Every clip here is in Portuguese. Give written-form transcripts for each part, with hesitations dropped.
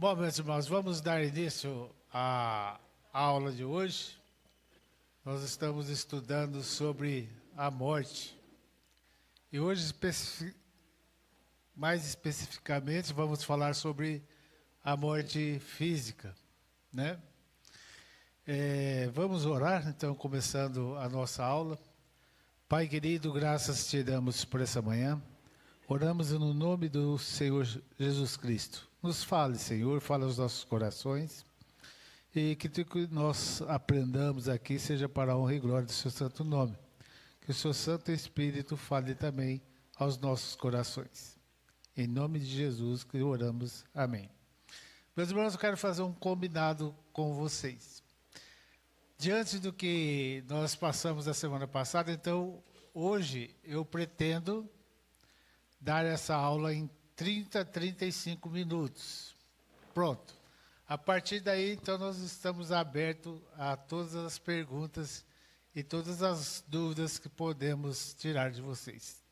Bom, meus irmãos, vamos dar início à aula de hoje. Nós estamos estudando sobre a morte. E hoje, mais especificamente, vamos falar sobre a morte física, né? Vamos orar, então, começando a nossa aula. Pai querido, graças te damos por essa manhã. Oramos no nome do Senhor Jesus Cristo. Nos fale, Senhor, fala aos nossos corações. E que tudo que nós aprendamos aqui seja para a honra e glória do seu santo nome. Que o seu Santo Espírito fale também aos nossos corações. Em nome de Jesus que oramos. Amém. Meus irmãos, eu quero fazer um combinado com vocês. Diante do que nós passamos a semana passada, então, hoje eu pretendo dar essa aula em 30, 35 minutos. Pronto. A partir daí, então, nós estamos abertos a todas as perguntas e todas as dúvidas que podemos tirar de vocês.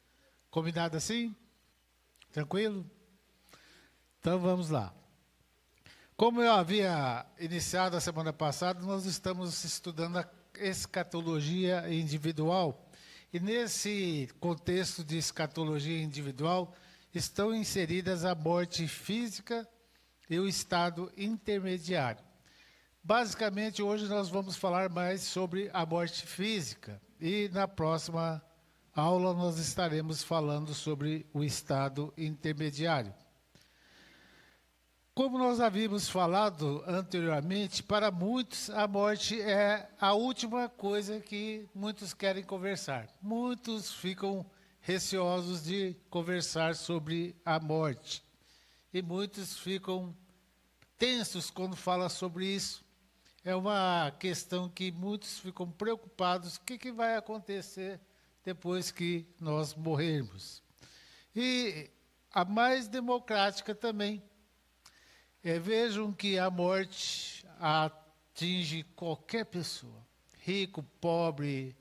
Combinado assim? Tranquilo? Então, vamos lá. Como eu havia iniciado a semana passada, nós estamos estudando a escatologia individual. E nesse contexto de escatologia individual, estão inseridas a morte física e o estado intermediário. Basicamente, hoje nós vamos falar mais sobre a morte física. E na próxima aula nós estaremos falando sobre o estado intermediário. Como nós havíamos falado anteriormente, para muitos a morte é a última coisa que muitos querem conversar. Muitos ficam receosos de conversar sobre a morte. E muitos ficam tensos quando falam sobre isso. É uma questão que muitos ficam preocupados. O que vai acontecer depois que nós morrermos? E a mais democrática também. Vejam que a morte atinge qualquer pessoa, rico, pobre,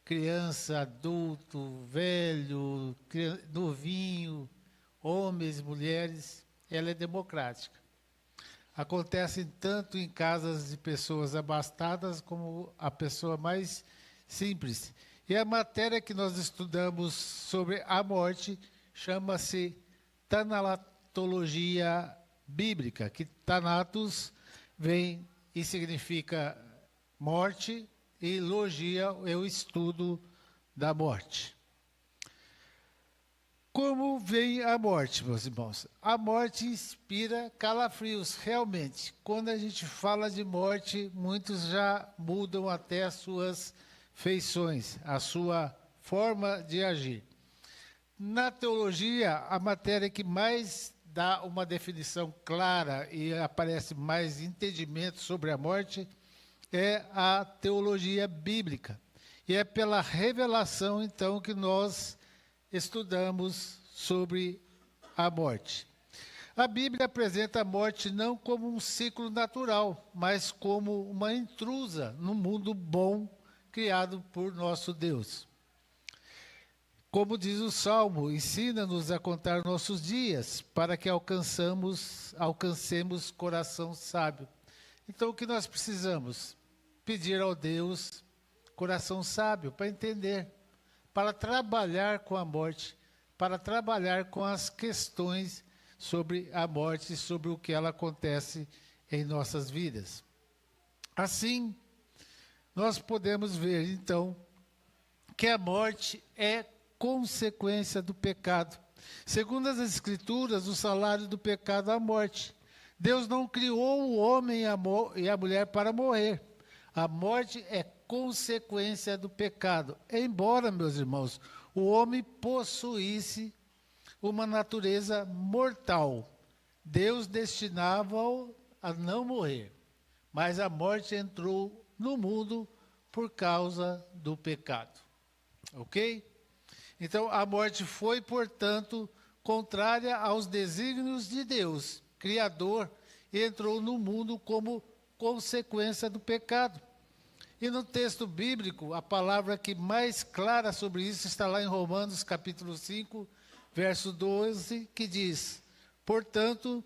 criança, adulto, velho, novinho, homens, mulheres, ela é democrática. Acontece tanto em casas de pessoas abastadas como a pessoa mais simples. E a matéria que nós estudamos sobre a morte chama-se tanatologia bíblica, que Thanatos vem e significa morte, e logia é o estudo da morte. Como vem a morte, meus irmãos? A morte inspira calafrios, realmente. Quando a gente fala de morte, muitos já mudam até as suas feições, a sua forma de agir. Na teologia, a matéria que mais dá uma definição clara e aparece mais entendimento sobre a morte é a teologia bíblica. E é pela revelação, então, que nós estudamos sobre a morte. A Bíblia apresenta a morte não como um ciclo natural, mas como uma intrusa no mundo bom criado por nosso Deus. Como diz o Salmo, ensina-nos a contar nossos dias, para que alcancemos coração sábio. Então, o que nós precisamos? Pedir ao Deus coração sábio, para entender, para trabalhar com a morte, para trabalhar com as questões sobre a morte, sobre o que ela acontece em nossas vidas. Assim, nós podemos ver, então, que a morte é consequência do pecado. Segundo as Escrituras, o salário do pecado é a morte. Deus não criou o homem e a mulher para morrer. A morte é consequência do pecado. Embora, meus irmãos, o homem possuísse uma natureza mortal, Deus destinava-o a não morrer. Mas a morte entrou no mundo por causa do pecado. Ok? Então, a morte foi, portanto, contrária aos desígnios de Deus, Criador, e entrou no mundo como consequência do pecado. E no texto bíblico, a palavra que mais clara sobre isso está lá em Romanos, capítulo 5, verso 12, que diz: portanto,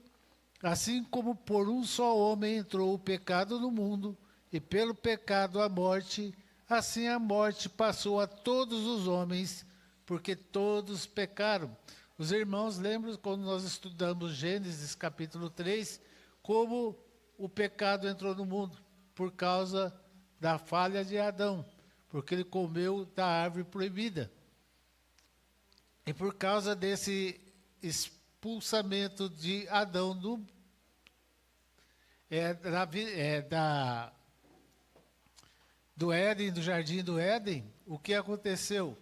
Assim como por um só homem entrou o pecado no mundo, e pelo pecado a morte, assim a morte passou a todos os homens, porque todos pecaram. Os irmãos lembram quando nós estudamos Gênesis capítulo 3, como o pecado entrou no mundo por causa da falha de Adão, porque ele comeu da árvore proibida. E por causa desse expulsamento de Adão do Éden, do jardim do Éden, o que aconteceu?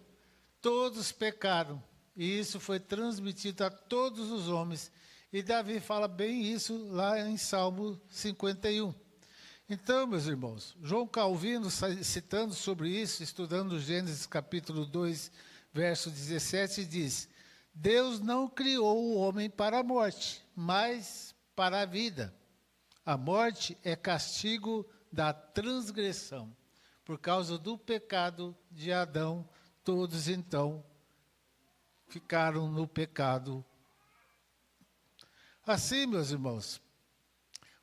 Todos pecaram, e isso foi transmitido a todos os homens. E Davi fala bem isso lá em Salmo 51. Então, meus irmãos, João Calvino, citando sobre isso, estudando Gênesis capítulo 2, verso 17, diz: Deus não criou o homem para a morte, mas para a vida. A morte é castigo da transgressão. Por causa do pecado de Adão, todos então ficaram no pecado. Assim, meus irmãos,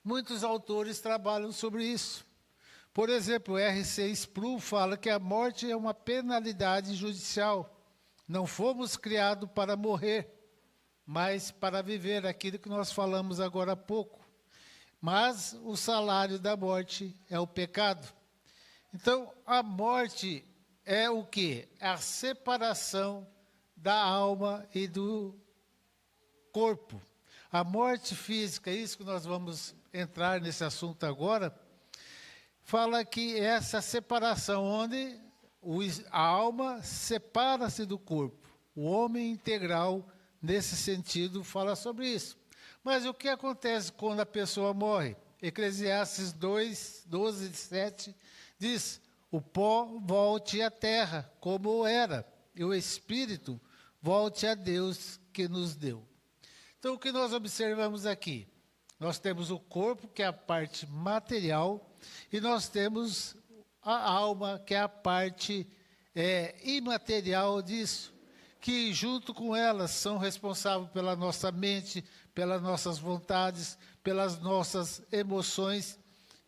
muitos autores trabalham sobre isso. Por exemplo, R.C. Sproul fala que a morte é uma penalidade judicial. Não fomos criados para morrer, mas para viver, aquilo que nós falamos agora há pouco. Mas o salário da morte é o pecado. Então, a morte é o quê? É a separação da alma e do corpo. A morte física, isso que nós vamos entrar nesse assunto agora, fala que essa separação, onde a alma separa-se do corpo. O homem integral, nesse sentido, fala sobre isso. Mas o que acontece quando a pessoa morre? Eclesiastes 2, 12, 7, diz: o pó volte à terra, como era, e o espírito volte a Deus que nos deu. Então, o que nós observamos aqui? Nós temos o corpo, que é a parte material, e nós temos a alma, que é a parte imaterial disso, que junto com elas são responsáveis pela nossa mente, pelas nossas vontades, pelas nossas emoções,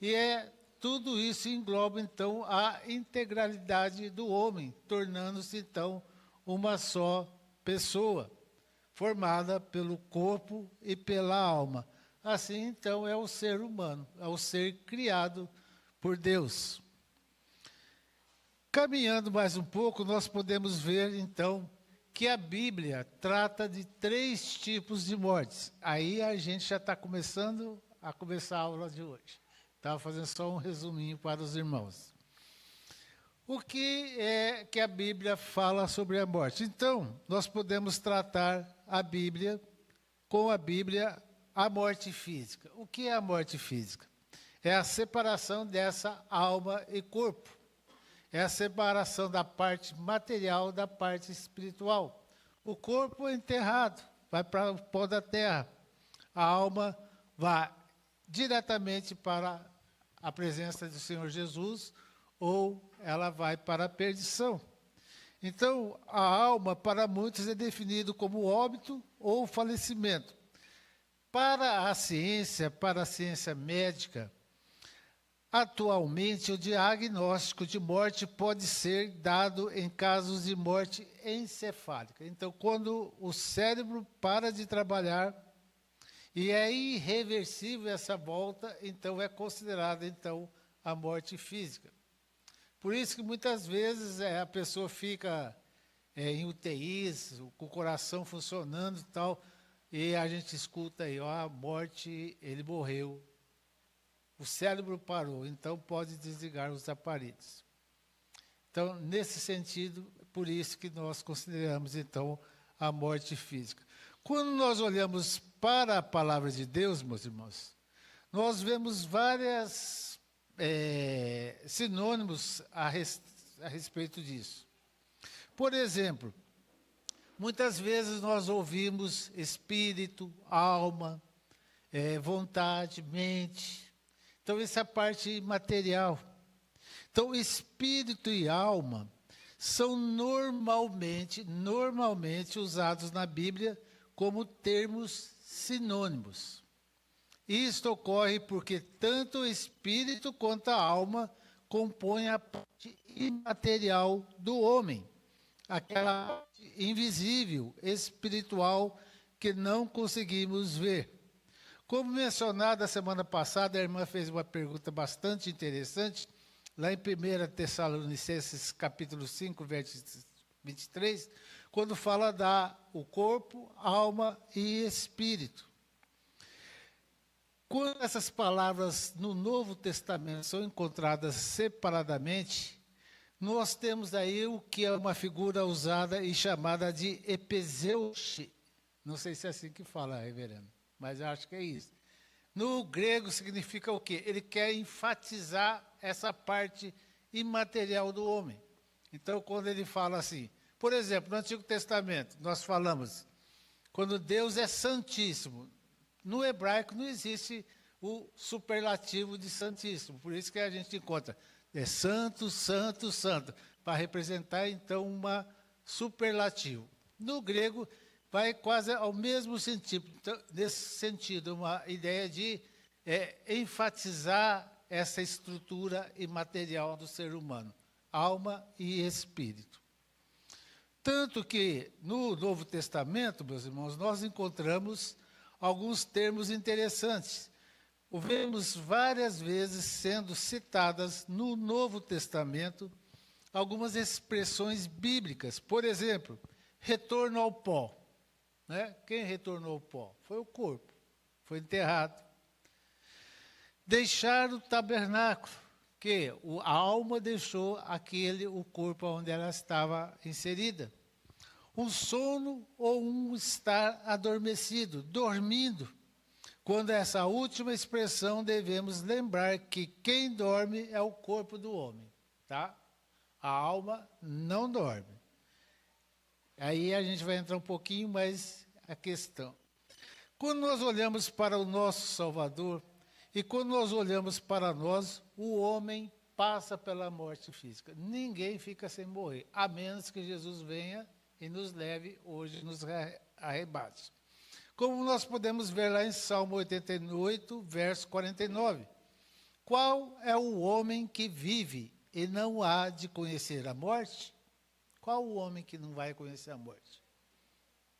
e tudo isso engloba, então, a integralidade do homem, tornando-se, então, uma só pessoa, formada pelo corpo e pela alma. Assim, então, é o ser humano, é o ser criado por Deus. Caminhando mais um pouco, nós podemos ver, então, que a Bíblia trata de 3 tipos de mortes. Aí a gente já está começando a aula de hoje. Estava fazendo só um resuminho para os irmãos. O que é que a Bíblia fala sobre a morte? Então, nós podemos tratar com a Bíblia, a morte física. O que é a morte física? É a separação dessa alma e corpo. É a separação da parte material da parte espiritual. O corpo é enterrado, vai para o pó da terra. A alma vai diretamente para a presença do Senhor Jesus, ou ela vai para a perdição. Então, a alma, para muitos, é definido como óbito ou falecimento. Para a ciência médica, atualmente, o diagnóstico de morte pode ser dado em casos de morte encefálica. Então, quando o cérebro para de trabalhar e é irreversível essa volta, então é considerada, então, a morte física. Por isso que muitas vezes a pessoa fica em UTIs, com o coração funcionando e tal, e a gente escuta aí, a morte, ele morreu. O cérebro parou, então pode desligar os aparelhos. Então, nesse sentido, por isso que nós consideramos, então, a morte física. Quando nós olhamos para a palavra de Deus, meus irmãos, nós vemos várias sinônimos a respeito disso. Por exemplo, muitas vezes nós ouvimos espírito, alma, vontade, mente. Então, essa é a parte material. Então, espírito e alma são normalmente usados na Bíblia como termos sinônimos. Isto ocorre porque tanto o espírito quanto a alma compõem a parte imaterial do homem, aquela parte invisível, espiritual, que não conseguimos ver. Como mencionado a semana passada, a irmã fez uma pergunta bastante interessante, lá em 1 Tessalonicenses, capítulo 5, verso 23, quando fala o corpo, alma e espírito. Quando essas palavras no Novo Testamento são encontradas separadamente, nós temos aí o que é uma figura usada e chamada de epizeuxe. Não sei se é assim que fala, reverendo, mas eu acho que é isso. No grego significa o quê? Ele quer enfatizar essa parte imaterial do homem. Então, quando ele fala assim, por exemplo, no Antigo Testamento, nós falamos, quando Deus é santíssimo, no hebraico não existe o superlativo de santíssimo, por isso que a gente encontra santo, santo, santo, para representar então uma superlativo. No grego vai quase ao mesmo sentido, então, nesse sentido, uma ideia de enfatizar essa estrutura imaterial do ser humano, alma e espírito. Tanto que no Novo Testamento, meus irmãos, nós encontramos alguns termos interessantes. Vemos várias vezes sendo citadas no Novo Testamento algumas expressões bíblicas. Por exemplo, retorno ao pó. Né? Quem retornou ao pó? Foi o corpo, foi enterrado. Deixar o tabernáculo, que a alma deixou o corpo onde ela estava inserida. Um sono ou um estar adormecido, dormindo. Quando essa última expressão, devemos lembrar que quem dorme é o corpo do homem, tá? A alma não dorme. Aí a gente vai entrar um pouquinho mais a questão. Quando nós olhamos para o nosso Salvador e quando nós olhamos para nós, o homem passa pela morte física. Ninguém fica sem morrer, a menos que Jesus venha e nos leve hoje nos arrebate. Como nós podemos ver lá em Salmo 88, verso 49. Qual é o homem que vive e não há de conhecer a morte? Qual o homem que não vai conhecer a morte?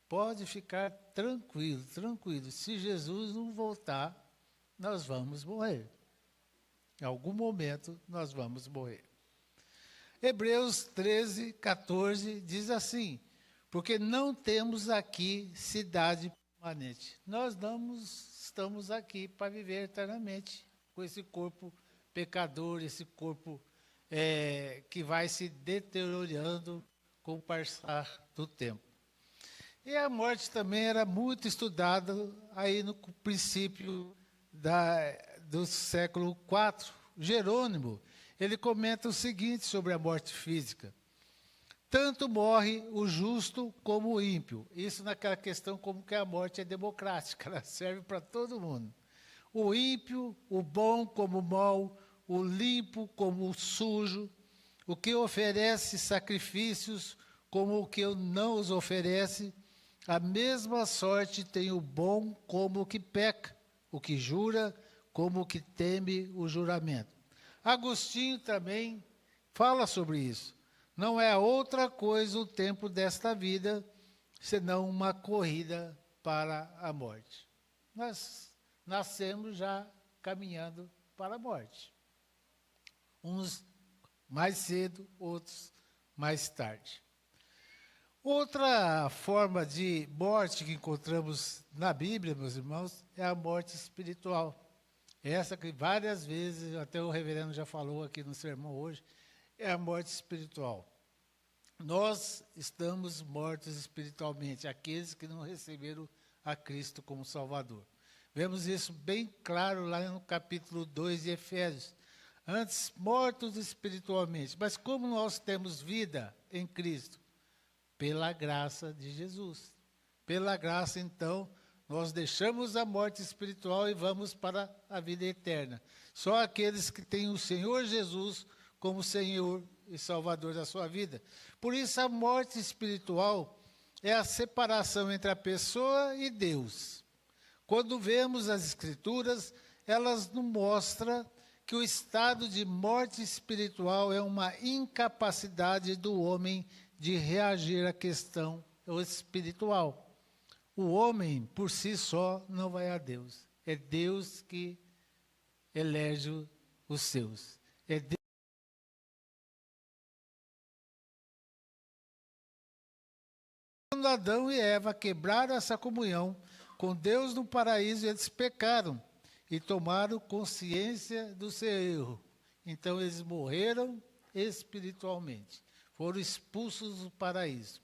Pode ficar tranquilo, tranquilo. Se Jesus não voltar, nós vamos morrer. Em algum momento, nós vamos morrer. Hebreus 13, 14 diz assim, porque não temos aqui cidade permanente. Nós não estamos aqui para viver eternamente com esse corpo pecador, esse corpo que vai se deteriorando com o passar do tempo. E a morte também era muito estudada aí no princípio do século IV. Jerônimo, ele comenta o seguinte sobre a morte física. Tanto morre o justo como o ímpio. Isso naquela questão como que a morte é democrática, ela serve para todo mundo. O ímpio, o bom como o mau, o limpo como o sujo, o que oferece sacrifícios como o que não os oferece, a mesma sorte tem o bom como o que peca, o que jura como o que teme o juramento. Agostinho também fala sobre isso. Não é outra coisa o tempo desta vida, senão uma corrida para a morte. Nós nascemos já caminhando para a morte. Uns mais cedo, outros mais tarde. Outra forma de morte que encontramos na Bíblia, meus irmãos, é a morte espiritual. Essa que várias vezes, até o reverendo já falou aqui no sermão hoje, é a morte espiritual. Nós estamos mortos espiritualmente, aqueles que não receberam a Cristo como Salvador. Vemos isso bem claro lá no capítulo 2 de Efésios. Antes, mortos espiritualmente. Mas como nós temos vida em Cristo? Pela graça de Jesus. Pela graça, então, nós deixamos a morte espiritual e vamos para a vida eterna. Só aqueles que têm o Senhor Jesus como Senhor e Salvador da sua vida. Por isso, a morte espiritual é a separação entre a pessoa e Deus. Quando vemos as Escrituras, elas nos mostram que o estado de morte espiritual é uma incapacidade do homem de reagir à questão espiritual. O homem, por si só, não vai a Deus. É Deus que elege os seus. É Deus. Quando Adão e Eva quebraram essa comunhão com Deus no paraíso, eles pecaram e tomaram consciência do seu erro. Então eles morreram espiritualmente, foram expulsos do paraíso.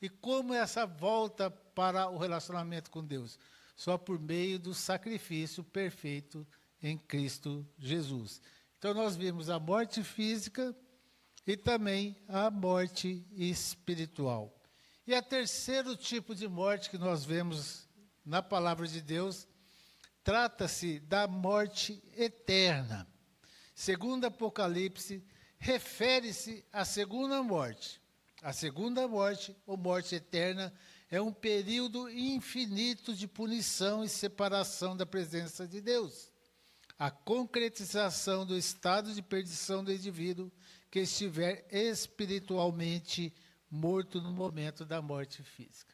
E como essa volta para o relacionamento com Deus? Só por meio do sacrifício perfeito em Cristo Jesus. Então nós vimos a morte física e também a morte espiritual. E o terceiro tipo de morte que nós vemos na palavra de Deus, trata-se da morte eterna. Segundo Apocalipse, refere-se à segunda morte. A segunda morte, ou morte eterna, é um período infinito de punição e separação da presença de Deus. A concretização do estado de perdição do indivíduo que estiver espiritualmente morto no momento da morte física.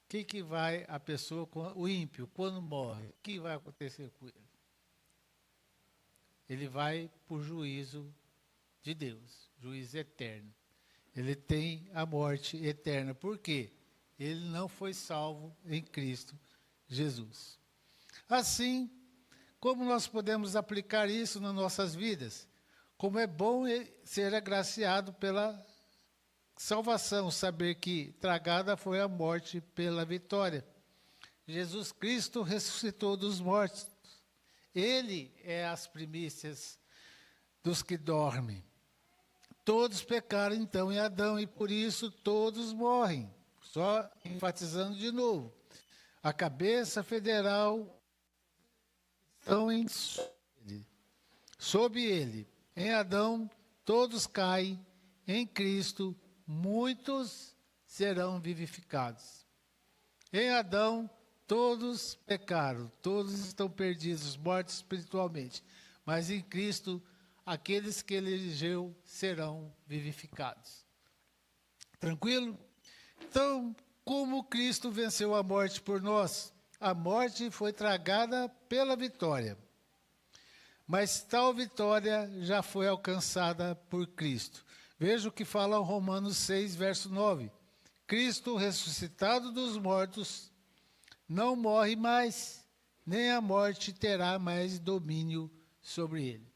O que vai a pessoa, o ímpio, quando morre, o que vai acontecer com ele? Ele vai por juízo de Deus, juízo eterno. Ele tem a morte eterna. Por quê? Ele não foi salvo em Cristo Jesus. Assim, como nós podemos aplicar isso nas nossas vidas? Como é bom ser agraciado pela salvação, saber que tragada foi a morte pela vitória. Jesus Cristo ressuscitou dos mortos. Ele é as primícias dos que dormem. Todos pecaram então em Adão e por isso todos morrem. Só enfatizando de novo. A cabeça federal estão sob ele. Em Adão todos caem, em Cristo muitos serão vivificados. Em Adão, todos pecaram, todos estão perdidos, mortos espiritualmente. Mas em Cristo, aqueles que ele elegeu serão vivificados. Tranquilo? Então, como Cristo venceu a morte por nós? A morte foi tragada pela vitória. Mas tal vitória já foi alcançada por Cristo. Veja o que fala Romanos 6, verso 9. Cristo, ressuscitado dos mortos, não morre mais, nem a morte terá mais domínio sobre ele.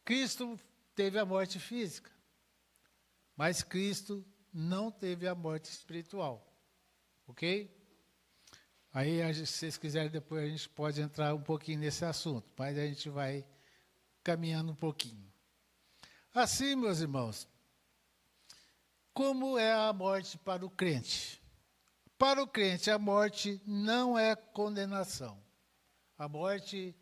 Cristo teve a morte física, mas Cristo não teve a morte espiritual. Ok? Aí, se vocês quiserem, depois a gente pode entrar um pouquinho nesse assunto, mas a gente vai caminhando um pouquinho. Assim, meus irmãos, como é a morte para o crente? Para o crente, a morte não é condenação. A morte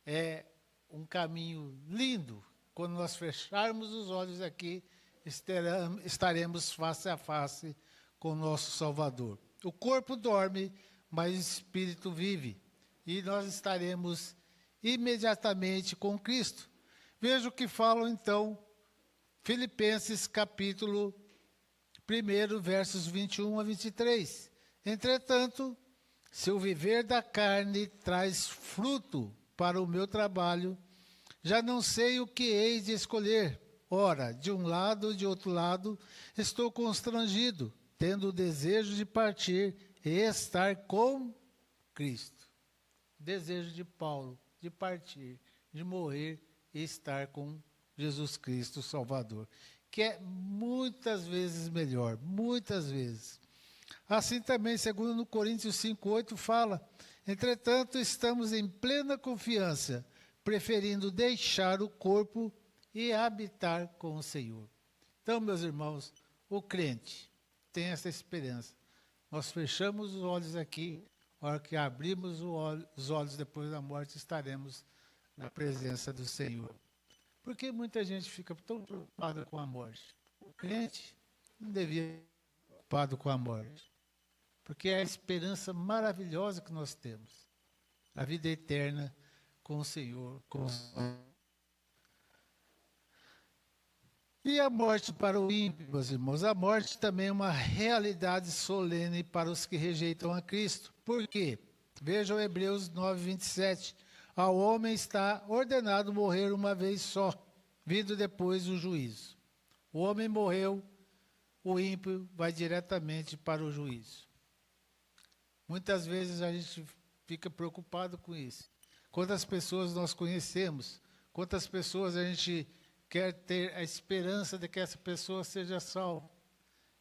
é um caminho lindo. Quando nós fecharmos os olhos aqui, estaremos face a face com o nosso Salvador. O corpo dorme, mas o espírito vive. E nós estaremos imediatamente com Cristo. Veja o que falam, então, Filipenses capítulo 1, versos 21 a 23. Entretanto, se o viver da carne traz fruto para o meu trabalho, já não sei o que hei de escolher. Ora, de um lado ou de outro lado, estou constrangido, tendo o desejo de partir e estar com Cristo. Desejo de Paulo, de partir, de morrer e estar com Jesus Cristo, Salvador. Que é muitas vezes melhor, muitas vezes. Assim também, segundo Coríntios 5:8 fala, entretanto, estamos em plena confiança, preferindo deixar o corpo e habitar com o Senhor. Então, meus irmãos, o crente tem essa esperança. Nós fechamos os olhos aqui, a hora que abrimos os olhos depois da morte, estaremos na presença do Senhor. Por que muita gente fica tão preocupada com a morte? O crente não devia estar preocupado com a morte. porque é a esperança maravilhosa que nós temos. A vida eterna com o Senhor. E a morte para o ímpio, meus irmãos? A morte também é uma realidade solene para os que rejeitam a Cristo. Por quê? Vejam Hebreus 9, 27. Ao homem está ordenado morrer uma vez só, vindo depois o juízo. O homem morreu, o ímpio vai diretamente para o juízo. Muitas vezes a gente fica preocupado com isso. Quantas pessoas nós conhecemos, quantas pessoas a gente quer ter a esperança de que essa pessoa seja salva.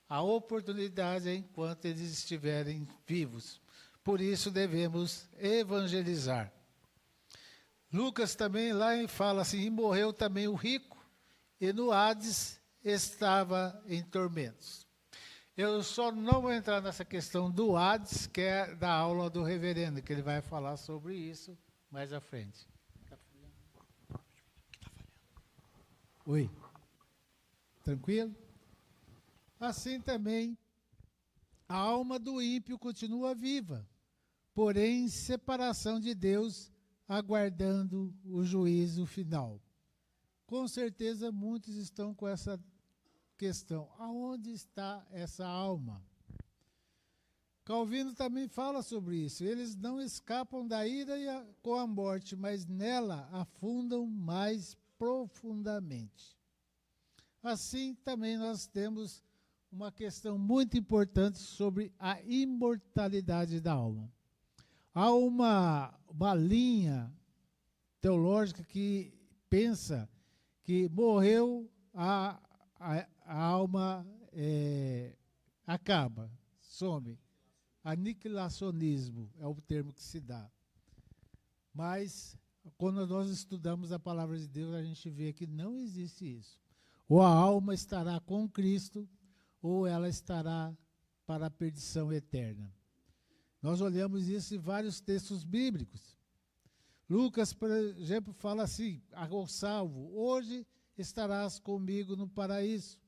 A oportunidade é enquanto eles estiverem vivos. Por isso devemos evangelizar. Lucas também lá fala assim, e morreu também o rico, e no Hades estava em tormentos. Eu só não vou entrar nessa questão do Hades, que é da aula do reverendo, que ele vai falar sobre isso mais à frente. Oi. Tranquilo? Assim também, a alma do ímpio continua viva, porém em separação de Deus, aguardando o juízo final. Com certeza muitos estão com essa questão. Aonde está essa alma? Calvino também fala sobre isso. Eles não escapam da ira com a morte, mas nela afundam mais profundamente. Assim também nós temos uma questão muito importante sobre a imortalidade da alma. Há uma linha teológica que pensa que morreu, a alma acaba, some. Aniquilacionismo é o termo que se dá. Mas, quando nós estudamos a palavra de Deus, a gente vê que não existe isso. Ou a alma estará com Cristo, ou ela estará para a perdição eterna. Nós olhamos isso em vários textos bíblicos. Lucas, por exemplo, fala assim, ao salvo, hoje estarás comigo no paraíso.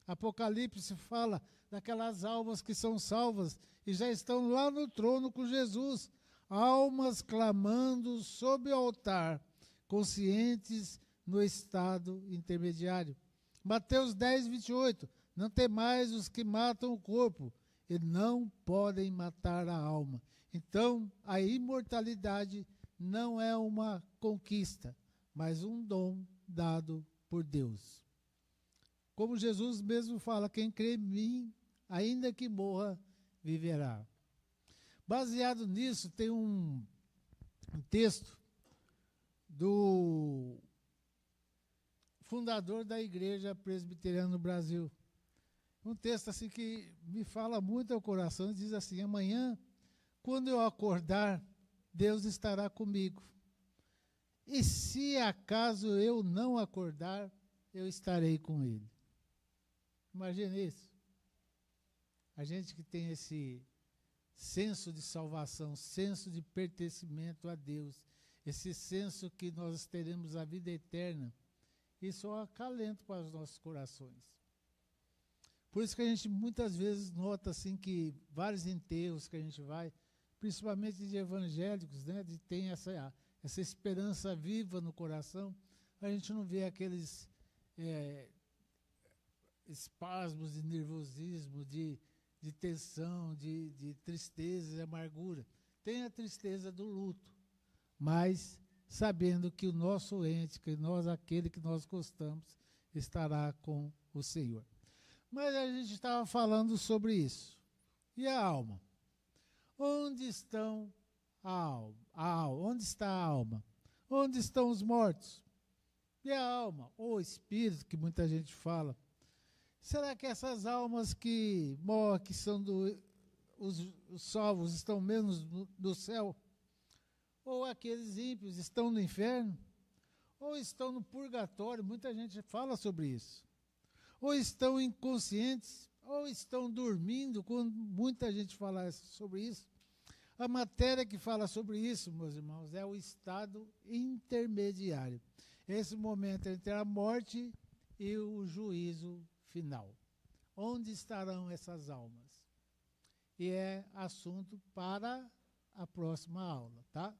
Apocalipse fala daquelas almas que são salvas e já estão lá no trono com Jesus. Almas clamando sob o altar, conscientes no estado intermediário. Mateus 10, 28. Não temais os que matam o corpo e não podem matar a alma. Então, a imortalidade não é uma conquista, mas um dom dado por Deus. Como Jesus mesmo fala, quem crê em mim, ainda que morra, viverá. Baseado nisso, tem um texto do fundador da Igreja Presbiteriana no Brasil. Um texto assim que me fala muito ao coração, diz assim, amanhã, quando eu acordar, Deus estará comigo. E se acaso eu não acordar, eu estarei com Ele. Imagine isso. A gente que tem esse senso de salvação, senso de pertencimento a Deus, esse senso que nós teremos a vida eterna, isso é um acalento para os nossos corações. Por isso que a gente muitas vezes nota assim que vários enterros que a gente vai, principalmente de evangélicos, né, de tem essa esperança viva no coração, a gente não vê aqueles espasmos de nervosismo, de tensão, de tristeza e amargura. Tem a tristeza do luto, mas sabendo que o nosso ente, aquele que nós gostamos, estará com o Senhor. Mas a gente estava falando sobre isso. E a alma? Onde estão a alma? Onde está a alma? Onde estão os mortos? E a alma? Ou o espírito, que muita gente fala. Será que essas almas que morrem, que são os salvos, estão menos do céu? Ou aqueles ímpios estão no inferno? Ou estão no purgatório? Muita gente fala sobre isso. Ou estão inconscientes? Ou estão dormindo? Quando muita gente fala sobre isso. A matéria que fala sobre isso, meus irmãos, é o estado intermediário. Esse momento entre a morte e o juízo final. Onde estarão essas almas? e é assunto para a próxima aula, tá?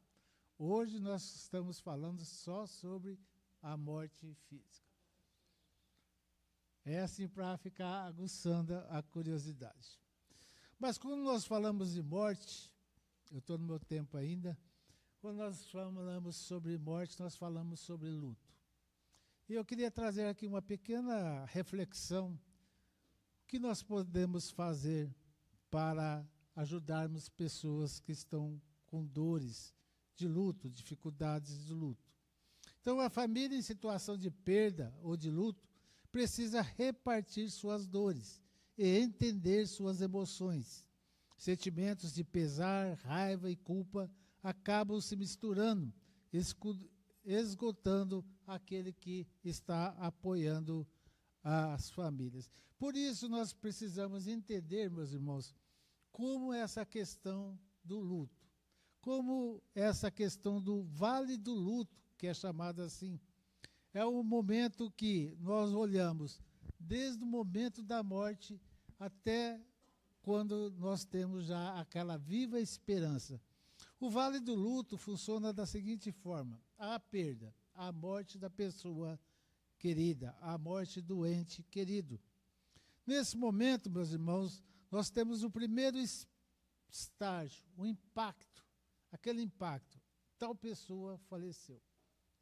Hoje nós estamos falando só sobre a morte física. É assim para ficar aguçando a curiosidade. Mas quando nós falamos de morte, eu estou no meu tempo ainda, quando nós falamos sobre morte, nós falamos sobre luto. E eu queria trazer aqui uma pequena reflexão, o que nós podemos fazer para ajudarmos pessoas que estão com dores de luto, dificuldades de luto. Então, a família em situação de perda ou de luto precisa repartir suas dores e entender suas emoções. Sentimentos de pesar, raiva e culpa acabam se misturando, esgotando aquele que está apoiando as famílias. Por isso, nós precisamos entender, meus irmãos, como essa questão do luto, como essa questão do vale do luto, que é chamado assim, é um momento que nós olhamos desde o momento da morte até quando nós temos já aquela viva esperança. O vale do luto funciona da seguinte forma: a perda, a morte da pessoa querida, a morte do ente querido. Nesse momento, meus irmãos, nós temos o primeiro estágio, o impacto, aquele impacto. Tal pessoa faleceu.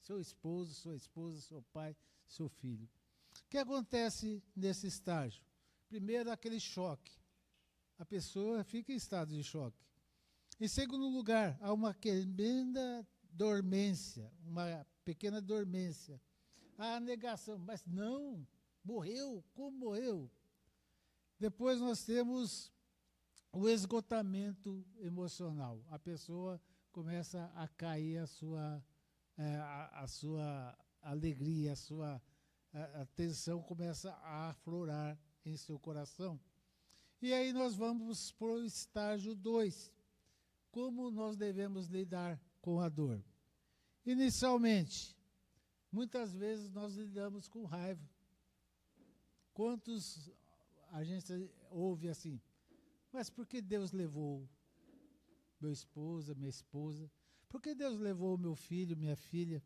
Seu esposo, sua esposa, seu pai, seu filho. O que acontece nesse estágio? Primeiro, aquele choque. A pessoa fica em estado de choque. Em segundo lugar, há uma tremenda dormência, uma pequena dormência. Há a negação, mas não, morreu, como morreu? Depois nós temos o esgotamento emocional. A pessoa começa a cair a sua alegria, a sua tensão começa a aflorar em seu coração. E aí nós vamos para o estágio 2. Como nós devemos lidar com a dor? Inicialmente, muitas vezes nós lidamos com raiva. Quantos a gente ouve assim, mas por que Deus levou meu esposo, minha esposa? Por que Deus levou meu filho, minha filha?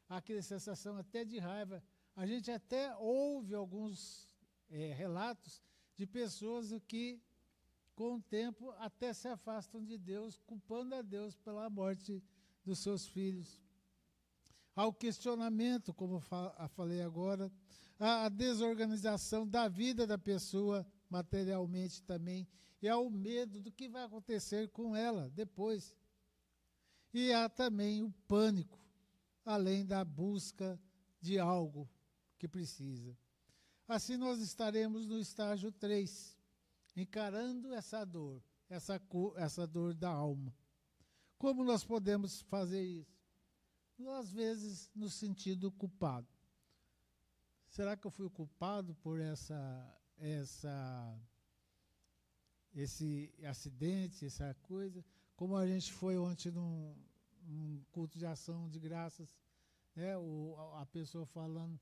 Aquela sensação até de raiva. A gente até ouve alguns relatos de pessoas que, com o tempo, até se afastam de Deus, culpando a Deus pela morte dos seus filhos. Há o questionamento, como eu falei agora, a desorganização da vida da pessoa, materialmente também, e há o medo do que vai acontecer com ela depois. E há também o pânico, além da busca de algo que precisa. Assim nós estaremos no estágio 3, encarando essa dor, essa dor da alma. Como nós podemos fazer isso? Às vezes, no sentido culpado. Será que eu fui culpado por esse acidente, essa coisa? Como a gente foi ontem num culto de ação de graças, né? A pessoa falando,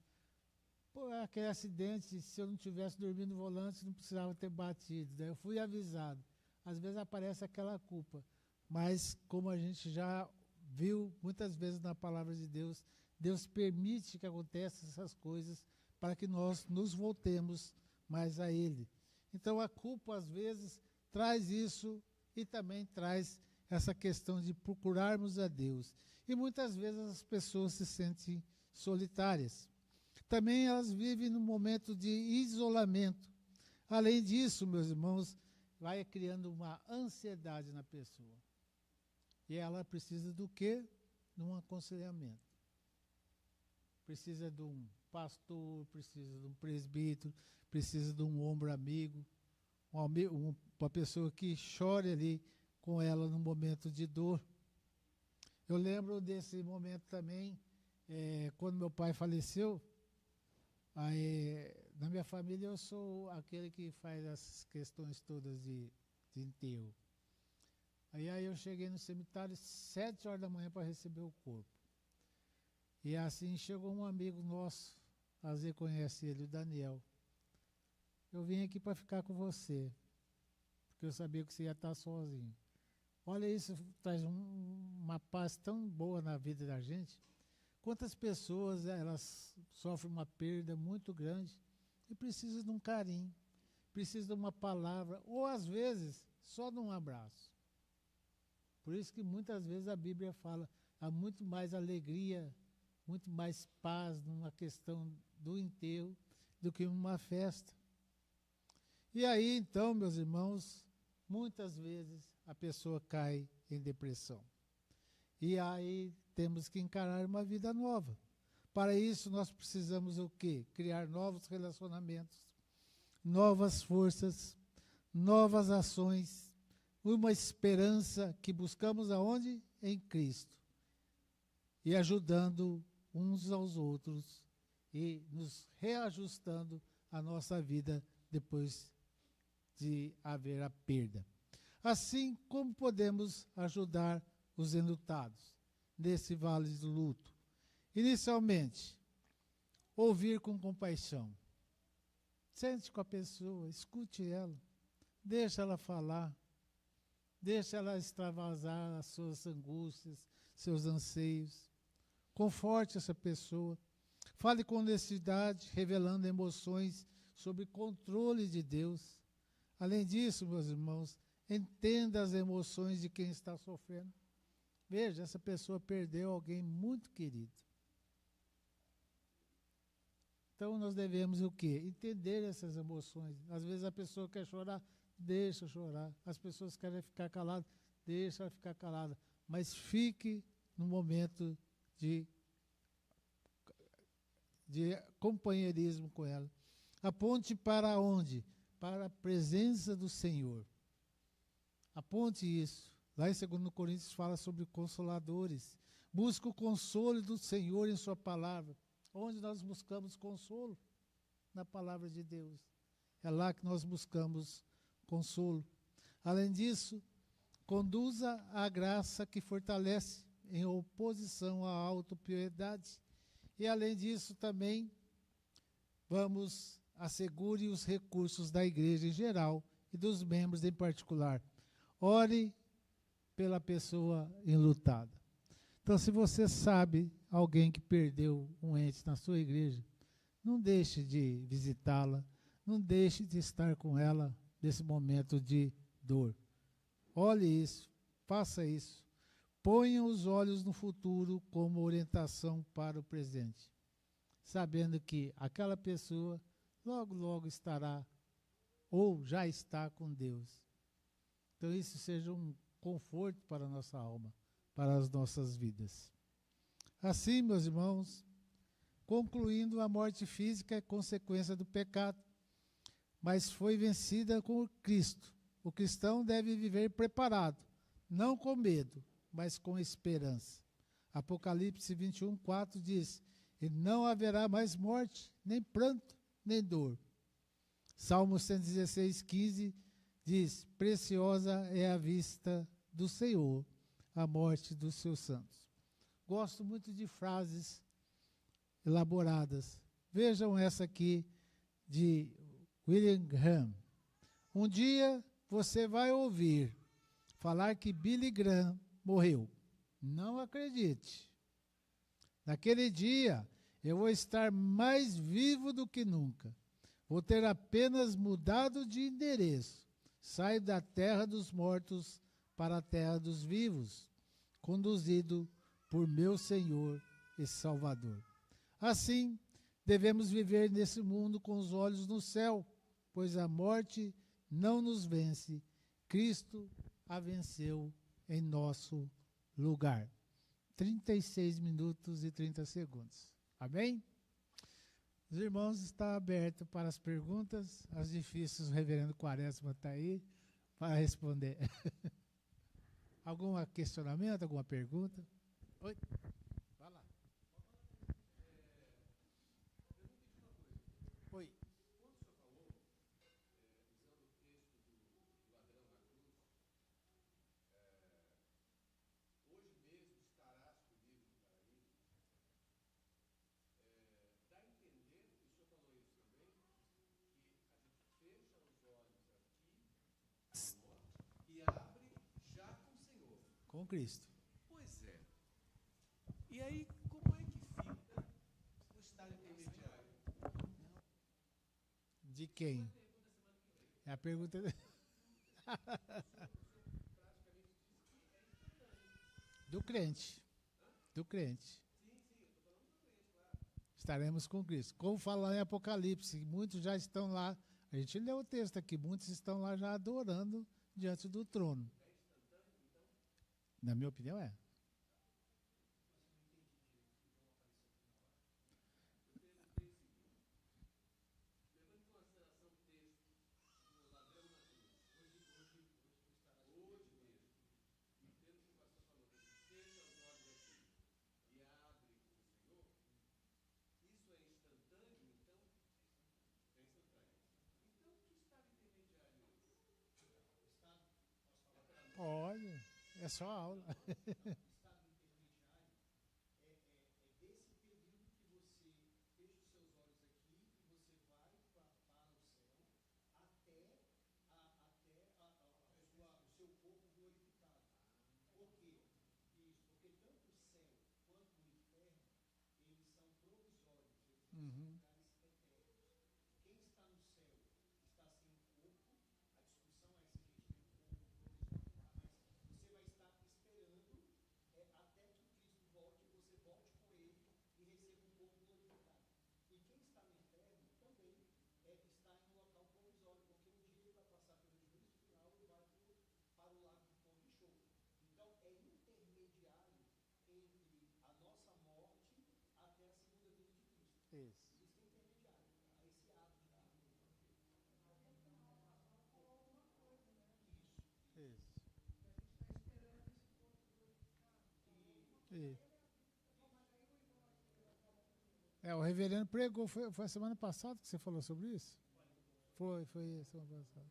pô, aquele acidente, se eu não tivesse dormido no volante, não precisava ter batido. Daí eu fui avisado. Às vezes aparece aquela culpa, mas como a gente já viu muitas vezes na palavra de Deus, Deus permite que aconteçam essas coisas para que nós nos voltemos mais a Ele. Então a culpa às vezes traz isso e também traz essa questão de procurarmos a Deus. E muitas vezes as pessoas se sentem solitárias. Também elas vivem num momento de isolamento. Além disso, meus irmãos, vai criando uma ansiedade na pessoa. E ela precisa do quê? De um aconselhamento. Precisa de um pastor, precisa de um presbítero, precisa de um ombro amigo, uma pessoa que chore ali com ela no momento de dor. Eu lembro desse momento também, quando meu pai faleceu. Na minha família eu sou aquele que faz as questões todas de enterro. Aí eu cheguei no cemitério 7 horas da manhã para receber o corpo. E assim chegou um amigo nosso, a Zé conhece ele, o Daniel. Eu vim aqui para ficar com você, porque eu sabia que você ia estar sozinho. Olha, isso traz uma paz tão boa na vida da gente. Quantas pessoas elas sofrem uma perda muito grande e precisam de um carinho, precisam de uma palavra, ou às vezes só de um abraço. Por isso que muitas vezes a Bíblia fala, há muito mais alegria, muito mais paz numa questão do enterro do que numa festa. E aí, então, meus irmãos, muitas vezes a pessoa cai em depressão. E aí temos que encarar uma vida nova. Para isso, nós precisamos o quê? Criar novos relacionamentos, novas forças, novas ações, uma esperança que buscamos aonde? Em Cristo. E ajudando uns aos outros e nos reajustando a nossa vida depois de haver a perda. Assim, como podemos ajudar os enlutados nesse vale do luto? Inicialmente, ouvir com compaixão. Sente com a pessoa, escute ela, deixa ela falar, deixa ela extravasar as suas angústias, seus anseios. Conforte essa pessoa. Fale com honestidade, revelando emoções sob controle de Deus. Além disso, meus irmãos, entenda as emoções de quem está sofrendo. Veja, essa pessoa perdeu alguém muito querido. Então nós devemos o quê? Entender essas emoções. Às vezes a pessoa quer chorar, deixa chorar. As pessoas querem ficar caladas, deixa ela ficar calada. Mas fique no momento de companheirismo com ela. Aponte para onde? Para a presença do Senhor. Aponte isso. Lá em 2 Coríntios fala sobre consoladores. Busque o consolo do Senhor em sua palavra. Onde nós buscamos consolo? Na palavra de Deus. É lá que nós buscamos consolo. Além disso, conduza a graça que fortalece em oposição à autopiedade. E além disso também, assegure os recursos da igreja em geral e dos membros em particular. Ore pela pessoa enlutada. Então, se você sabe alguém que perdeu um ente na sua igreja, não deixe de visitá-la, não deixe de estar com ela nesse momento de dor. Olhe isso, faça isso. Ponha os olhos no futuro como orientação para o presente, sabendo que aquela pessoa logo, logo estará ou já está com Deus. Então isso seja um conforto para a nossa alma, para as nossas vidas. Assim, meus irmãos, concluindo, a morte física é consequência do pecado, mas foi vencida com Cristo. O cristão deve viver preparado, não com medo, mas com esperança. Apocalipse 21:4 diz: e não haverá mais morte, nem pranto, nem dor. Salmo 116:15 diz: preciosa é a vista do Senhor, a morte dos seus santos. Gosto muito de frases elaboradas. Vejam essa aqui de William Graham. Um dia você vai ouvir falar que Billy Graham morreu. Não acredite. Naquele dia eu vou estar mais vivo do que nunca. Vou ter apenas mudado de endereço. Saio da terra dos mortos para a terra dos vivos, conduzido por meu Senhor e Salvador. Assim, devemos viver nesse mundo com os olhos no céu, pois a morte não nos vence. Cristo a venceu em nosso lugar. 36 minutos e 30 segundos. Amém? Os irmãos, está aberto para as perguntas. As difíceis, o reverendo Quaresma está aí para responder. Algum questionamento, alguma pergunta? Oi? Vai lá. Oi. Quando o senhor falou, usando o texto do ladrão na cruz, hoje mesmo estarás comigo no paraíso, dá a entender, e o senhor falou isso também, que a gente fecha os olhos aqui, com Cristo. Pois é. E aí, como é que fica o estado intermediário? De quem? É a pergunta. Do crente. Do crente. Estaremos com Cristo. Como fala em Apocalipse, muitos já estão lá. A gente leu o texto aqui, muitos estão lá já adorando diante do trono. Na minha opinião, é. Levando em consideração o texto do ladrão na cruz, hoje mesmo, entendo que o pastor falou, fecha os olhos aqui e abre com o Senhor, isso é instantâneo, então? É instantâneo. Então, que estado intermediário é esse? Olha, é só aula. Estado intermediário é desse período que você fecha os seus olhos aqui e você vai para o céu até o seu corpo glorificado. Por quê? Isso, porque tanto o céu quanto o inferno, eles são provisórios, eles não são lugares eternos. Quem está no céu está sem o corpo, a discussão é se a gente tem um corpo provisório, mas você vai estar esperando até que Cristo volte, você volte com ele e receba um corpo glorificado. E quem está no inferno também está em um local provisório, porque um dia ele vai passar pelo juízo final e vai para o lago de fogo e enxofre. Então é intermediário entre a nossa morte até a segunda vinda de Cristo. Isso. Isso é intermediário, a esse ato de Isso. Isso. O reverendo pregou, foi a semana passada que você falou sobre isso? Foi a semana passada.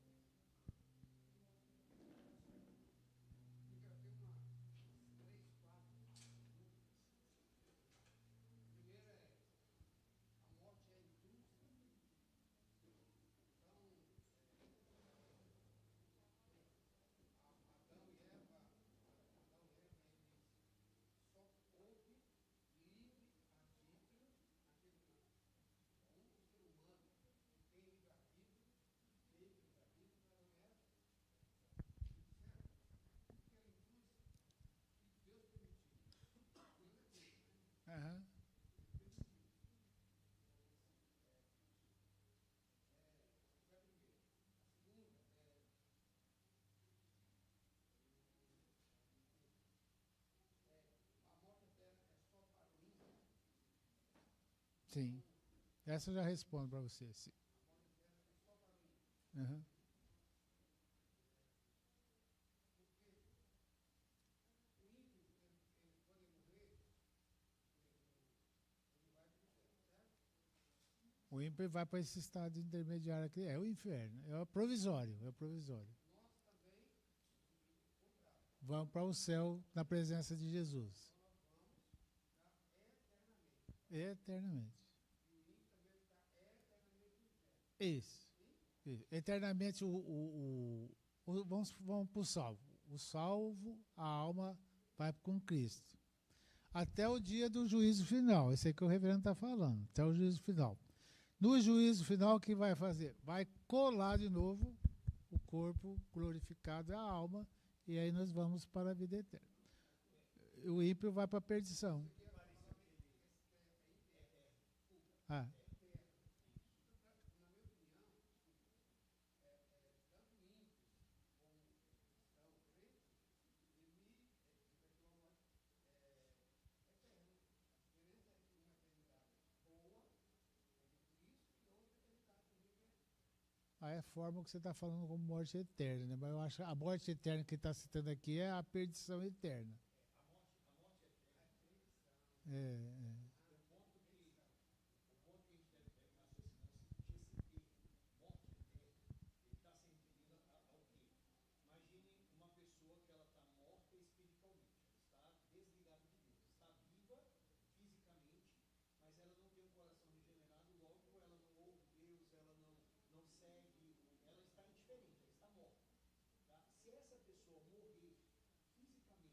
Primeiro a morte é injusta. Então, Adão e Eva, ele só houve livre-arbítrio naquele mundo. O único ser humano que tem livre-arbítrio, teve livre-arbítrio, não era Eva. Certo? Porque ela induz que Deus permitiu. Primeira coisa, né? Aham. Sim. Essa eu já respondo para você. Sim. Aham. O ímpio vai para esse estado intermediário aqui. É o inferno. É o provisório. É o provisório. Vamos para o céu na presença de Jesus. Eternamente. Isso. Eternamente vamos para o salvo. O salvo, a alma, vai com Cristo. Até o dia do juízo final. Esse aí que o reverendo está falando. Até o juízo final. No juízo final, o que vai fazer? Vai colar de novo o corpo glorificado, a alma, e aí nós vamos para a vida eterna. O ímpio vai para a perdição. Ah. Aí é a forma que você está falando como morte eterna, né? Mas eu acho que a morte eterna que está citando aqui é a perdição eterna. A morte eterna é a perdição. O ponto que a gente deve raciocinar é esse termo, morte eterna, ele está se referindo ao quê? Imagine uma pessoa que ela está morta espiritualmente, ela está desligada de Deus, está viva fisicamente, mas ela não tem um coração regenerado, logo ela não ouve Deus, ela não segue, ela está indiferente, ela está morta. Tá? Se essa pessoa morrer fisicamente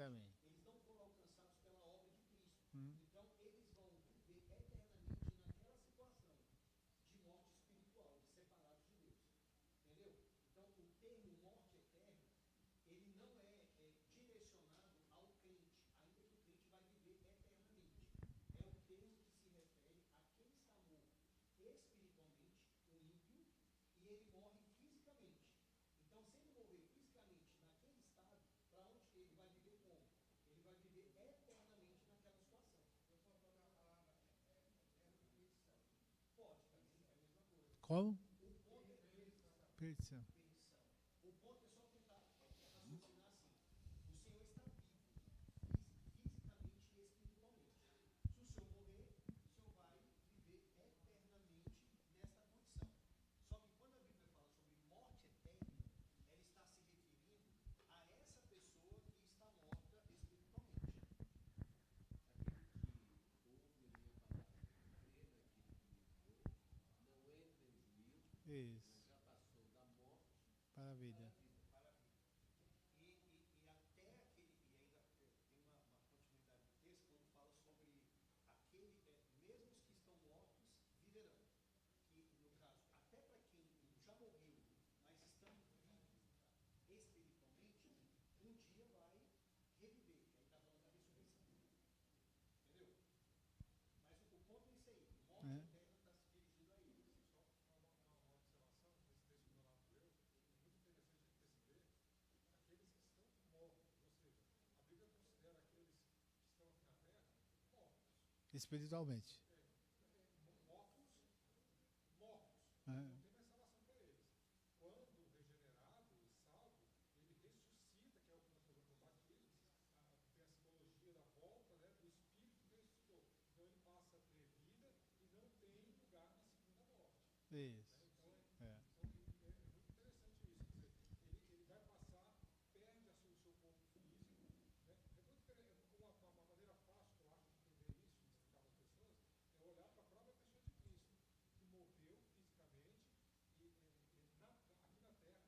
Exatamente. Eles não foram alcançados pela obra de Cristo. Hum. Então, eles vão viver eternamente naquela situação de morte espiritual, de separados de Deus. Entendeu? Então, o termo morte eterna, ele não é direcionado ao crente, ainda que o crente vai viver eternamente. É o termo que se refere a quem está morto espiritualmente, o ímpio, e ele morre fisicamente. Então, se ele morrer fisicamente naquele estado, para onde ele vai viver como? Ele vai viver eternamente naquela situação. Pode, também é a mesma coisa. Como? O ponto é perdição. Perdição. O ponto é só tentar raciocinar assim. O Senhor está vivo, fisicamente e espiritualmente. Se o Senhor morrer, o Senhor vai viver eternamente nesta condição. Só que quando a Bíblia fala sobre morte eterna, ela está se referindo a essa pessoa que está morta espiritualmente. Aquele que ouve a minha palavra, crê naquele que me enviou, não entra em juízo, Isso. mas já passou da morte Para a vida. Para a vida. E até aquele, e ainda tem uma continuidade do texto, quando fala sobre aquele, mesmo os que estão mortos viverão. Que, no caso, até para quem já morreu, mas estão vivos espiritualmente, um dia vai reviver. E aí está falando da ressurreição. Entendeu? Mas o ponto é isso aí. Morte É. eterna está se dirigindo a eles. Só uma observação nesse texto que o Donato leu, é muito interessante de perceber aqueles que estão mortos, ou seja, a Bíblia considera aqueles que estão aqui na terra mortos, Espiritualmente. mortos, É. não tem mais salvação para eles. Quando regenerado e salvo, ele ressuscita, que é o que nós fazemos no batismo, tem a simbologia da volta, né, do Espírito que ressuscitou. Então ele passa a ter vida e não tem lugar na segunda morte. Isso. Então, É. é muito interessante isso. Quer dizer, ele vai passar, perde o seu corpo físico. Né? É muito interessante. Uma maneira fácil que eu acho de entender isso, de explicar para as pessoas, é olhar para a própria pessoa de Cristo, que morreu fisicamente e aqui na terra.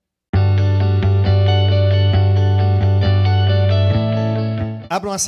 Abram a